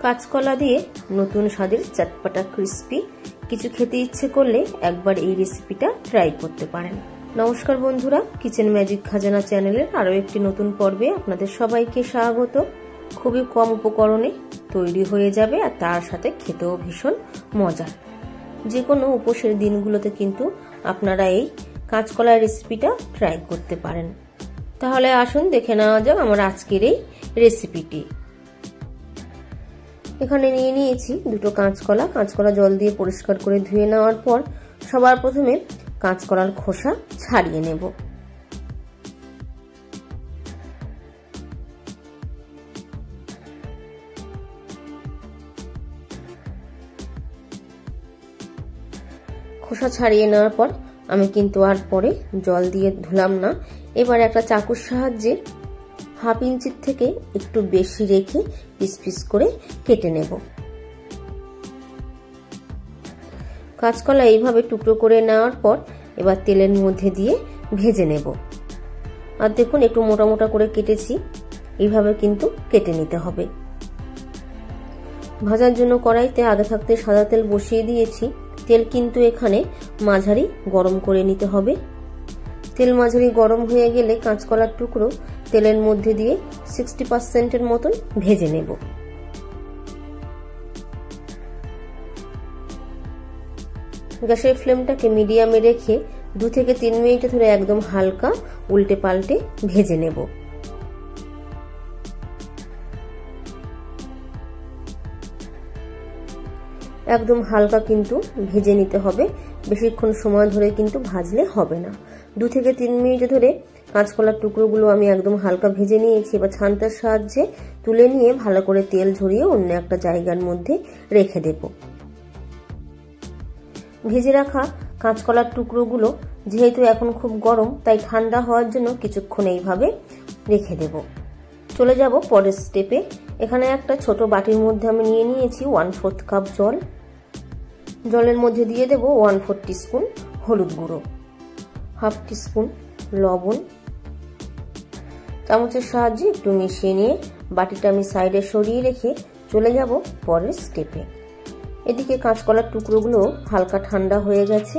কাঁচকলা দিয়ে নতুন স্বাদের চটপটা ক্রিস্পি কিছু খেতে ইচ্ছে করলে একবার এই রেসিপিটা ট্রাই করতে পারেন। নমস্কার বন্ধুরা, কিচেন ম্যাজিক খাজানা চ্যানেলের আরও একটি নতুন পর্বে আপনাদের সবাইকে স্বাগত। খুবই কম উপকরণে তৈরি হয়ে যাবে আর তার সাথে খেতেও ভীষণ মজার। যে কোনো উপোসের দিনগুলোতে কিন্তু আপনারা এই কাঁচকলার রেসিপিটা ট্রাই করতে পারেন। তাহলে আসুন দেখে নেওয়া যাক আমার আজকের এই রেসিপিটি। এখানে নিয়ে নিয়েছি দুটো কাঁচকলা জল দিয়ে পরিষ্কার করে ধুয়ে নেওয়ার পর সবার প্রথমে কাঁচকলার খোসা ছাড়িয়ে নেব। খোসা ছাড়িয়ে নেওয়ার পর আমি কিন্তু আর পরে জল দিয়ে ধুলাম না। এবার একটা চাকুর সাহায্যে 1/2 ইঞ্চির থেকে একটু বেশি রেখে পিস পিস করে কেটে নেব। কাঁচকলা এইভাবে টুকরো করে নেওয়ার পর এবার তেলের মধ্যে দিয়ে ভেজে নেব। আর দেখুন একটু মোটা মোটা করে কেটেছি, এইভাবে কিন্তু কেটে নিতে হবে। ভাজার জন্য কড়াইতে আগে থাকতে সাদা তেল বসিয়ে দিয়েছি। তেল কিন্তু এখানে মাঝারি গরম করে নিতে হবে। তেল মাঝারি গরম হয়ে গেলে কাঁচকলার টুকরো তেলের মধ্যে দিয়ে 60% মতন ভেজে নেব। গ্যাসের ফ্লেমটাকে মিডিয়ামে রেখে 2 থেকে 3 মিনিট ধরে একদম হালকা উল্টে পাল্টে ভেজে নেব। একদম হালকা কিন্তু ভেজে নিতে হবে, বেশিক্ষণ সময় ধরে কিন্তু ভাজলে হবে না। 2 থেকে 3 মিনিট ধরে কাঁচকলার টুকরোগুলো আমি একদম হালকা ভেজে নিয়েছি। এবার ছান্তার সাহায্যে তুলে নিয়ে ভালো করে তেল ঝরিয়ে অন্য একটা জায়গার মধ্যে রেখে দেব। ভেজে রাখা কাঁচকলার টুকরোগুলো যেহেতু এখন খুব গরম, তাই ঠান্ডা হওয়ার জন্য কিছুক্ষণ এইভাবে রেখে দেব। চলে যাব পরের স্টেপে। এখানে একটা ছোট বাটির মধ্যে আমি নিয়ে নিয়েছি 1/4 কাপ জল। জলের মধ্যে দিয়ে দেব 1/4 টিস্পুন হলুদ গুঁড়ো, 1/2 টিস্পুন লবণ। চামচের সাহায্যে একটু মিশিয়ে নিয়ে বাটিটা আমি সাইডে সরিয়ে রেখে চলে যাব পরের স্টেপে। এদিকে কাঁচকলার টুকরোগুলো হালকা ঠান্ডা হয়ে গেছে।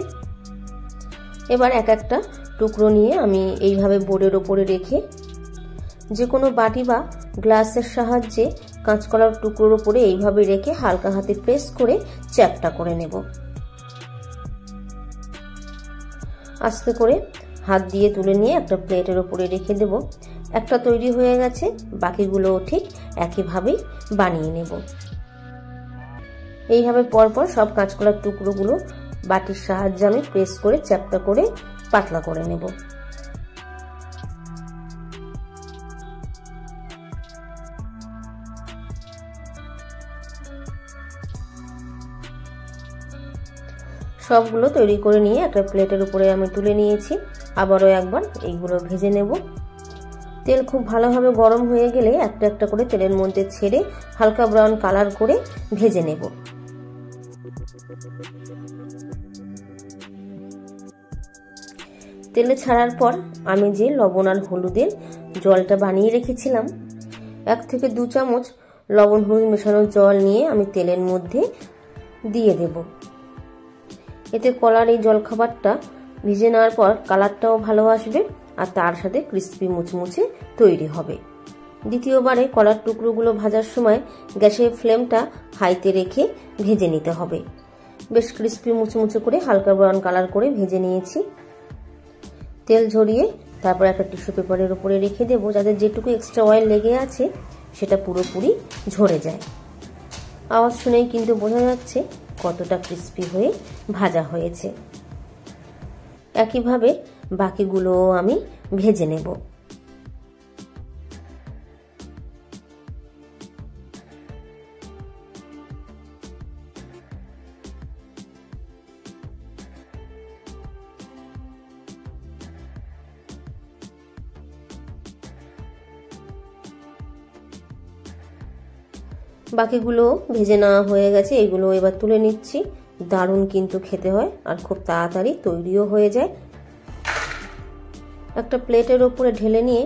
এবার এক একটা টুকরো নিয়ে আমি এইভাবে বোর্ডের ওপরে রেখে যে কোনো বাটি বা গ্লাসের সাহায্যে কাঁচকলার টুকরোর উপরে এইভাবে রেখে হালকা হাতে প্রেস করে চ্যাপটা করে নেব। আস্তে করে হাত দিয়ে তুলে নিয়ে একটা প্লেটের উপরে রেখে দেব। একটা তৈরি হয়ে গেছে, বাকিগুলোও ঠিক একইভাবেই বানিয়ে নেব। এইভাবে পরপর সব কাঁচকলার টুকরোগুলো বাটির সাহায্যে আমি প্রেস করে চ্যাপটা করে পাতলা করে নেব। সবগুলো তৈরি করে নিয়ে একটা প্লেটের উপরে আমি তুলে নিয়েছি। আবারও একবার এইগুলো ভেজে নেব। তেল খুব ভালোভাবে গরম হয়ে গেলে একটা একটা করে তেলের মধ্যে ছেড়ে হালকা ব্রাউন কালার করে ভেজে নেব। তেলে ছাড়ার পর আমি যে লবণ আর হলুদের জলটা বানিয়ে রেখেছিলাম, 1 থেকে 2 চামচ লবণ হলুদ মেশানো জল নিয়ে আমি তেলের মধ্যে দিয়ে দেব। এতে কলার এই জলখাবারটা ভিজে নেওয়ার পর কালারটাও ভালো আসবে আর তার সাথে ক্রিস্পি মুচমুচে তৈরি হবে। দ্বিতীয়বারে কলার টুকরোগুলো ভাজার সময় গ্যাসের ফ্লেমটা হাইতে রেখে ভেজে নিতে হবে। বেশ ক্রিস্পি মুচমুচে করে হালকা ব্রাউন কালার করে ভেজে নিয়েছি। তেল ঝরিয়ে তারপর একটা টিস্যু পেপারের উপরে রেখে দেবো, যাতে যেটুকু এক্সট্রা অয়েল লেগে আছে সেটা পুরোপুরি ঝরে যায়। আওয়াজ শুনেই কিন্তু বোঝা যাচ্ছে কতটা ক্রিস্পি হয়ে ভাজা হয়েছে। একইভাবে বাকিগুলোও আমি ভেজে নেব। বাকিগুলো ভেজে নেওয়া হয়ে গেছে, এগুলো এবার তুলে নিচ্ছি। দারুণ কিন্তু খেতে হয় আর খুব তাড়াতাড়ি তৈরিও হয়ে যায়। একটা প্লেটের উপরে ঢেলে নিয়ে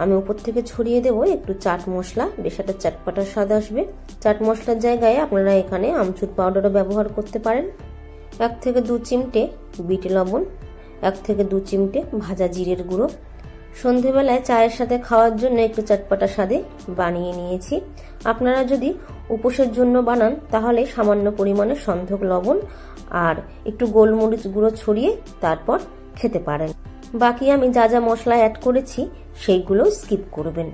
আমি উপর থেকে ছড়িয়ে দেব একটু চাট মশলা, বেশ একটা চটপটা স্বাদ আসবে। চাট মশলার জায়গায় আপনারা এখানে আমচুর পাউডারও ব্যবহার করতে পারেন। 1 থেকে 2 চিমটে বিট লবণ, 1 থেকে 2 চিমটে ভাজা জিরের গুঁড়ো। সন্ধেবেলায় চায়ের সাথে খাওয়ার জন্য একটু চটপটা স্বাদে বানিয়ে নিয়েছি। আপনারা যদি উপোসের জন্য বানান তাহলে সামান্য পরিমাণে সন্ধক লবণ আর একটু গোলমরিচ গুঁড়ো ছড়িয়ে তারপর খেতে পারেন। বাকি আমি যা যা মশলা অ্যাড করেছি সেইগুলো স্কিপ করবেন।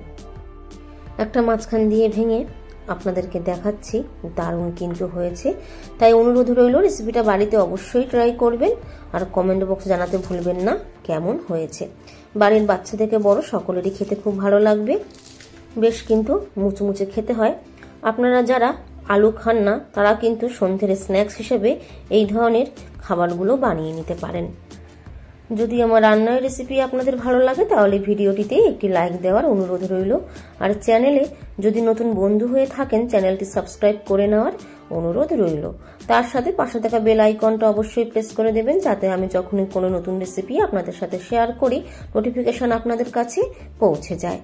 একটা মাঝখান দিয়ে ভেঙে আপনাদেরকে দেখাচ্ছি, দারুণ কিন্তু হয়েছে। তাই অনুরোধ রইল রেসিপিটা বাড়িতে অবশ্যই ট্রাই করবেন আর কমেন্ট বক্সে জানাতে ভুলবেন না কেমন হয়েছে। বাড়ির বাচ্চা থেকে বড় সকলেরই খেতে খুব ভালো লাগবে। বেশ কিন্তু মুচমুচে খেতে হয়। আপনারা যারা আলু খান না তারা কিন্তু সন্ধ্যের স্ন্যাক্স হিসেবে এই ধরনের খাবারগুলো বানিয়ে নিতে পারেন। যদি আমার রান্নার রেসিপি আপনাদের ভালো লাগে তাহলে ভিডিওটিতে একটি লাইক দেওয়ার অনুরোধ রইল। আর চ্যানেলে যদি নতুন বন্ধু হয়ে থাকেন চ্যানেলটি সাবস্ক্রাইব করে নেওয়ার অনুরোধ রইল। তার সাথে পাশে থাকা বেল আইকনটা অবশ্যই প্রেস করে দেবেন, যাতে আমি যখনই কোনো নতুন রেসিপি আপনাদের সাথে শেয়ার করি নোটিফিকেশন আপনাদের কাছে পৌঁছে যায়।